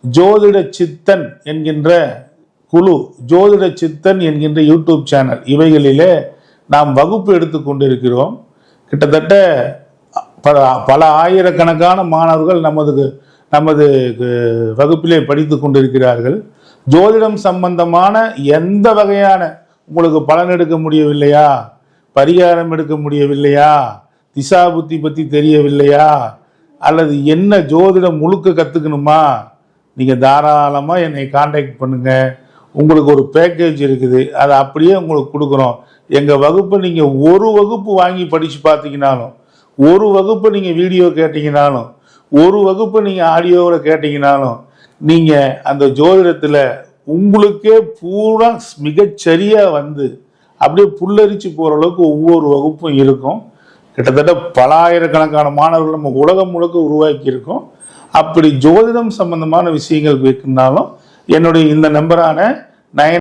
ஜோதிட சித்தன் என்கின்ற குழு, ஜோதிட சித்தன் என்கின்ற யூடியூப் சேனல், இவைகளிலே நாம் வகுப்பு எடுத்து கொண்டிருக்கிறோம். கிட்டத்தட்ட பல ஆயிரக்கணக்கான மாணவர்கள் நமது வகுப்பிலே படித்து கொண்டிருக்கிறார்கள். ஜோதிடம் சம்பந்தமான எந்த வகையான உங்களுக்கு பலன் எடுக்க முடியவில்லையா, பரிகாரம் எடுக்க முடியவில்லையா, திசா புத்தி பற்றி தெரியவில்லையா, அல்லது என்ன ஜோதிடம் முழுக்க கற்றுக்கணுமா, நீங்கள் தாராளமாக என்னை காண்டாக்ட் பண்ணுங்கள். உங்களுக்கு ஒரு பேக்கேஜ் இருக்குது, அதை அப்படியே உங்களுக்கு கொடுக்குறோம். எங்கள் வகுப்பை நீங்கள் ஒரு வகுப்பு வாங்கி படித்து பார்த்தீங்கனாலும், ஒரு வகுப்பு நீங்கள் வீடியோ கேட்டிங்கனாலும், ஒரு வகுப்பு நீங்கள் ஆடியோவில் கேட்டிங்கனாலும், நீங்கள் அந்த ஜோதிடத்தில் உங்களுக்கே பூரா மிகச்சரியாக வந்து அப்படியே புல்லரிச்சு போகிற அளவுக்கு ஒவ்வொரு வகுப்பும் இருக்கும். கிட்டத்தட்ட பல ஆயிரக்கணக்கான மாணவர்கள் நம்ம உலகம் முழுக்க உருவாக்கி இருக்கோம். அப்படி ஜோதிடம் சம்பந்தமான விஷயங்கள் வைக்கணும்னாலும் என்னுடைய இந்த நம்பரான 9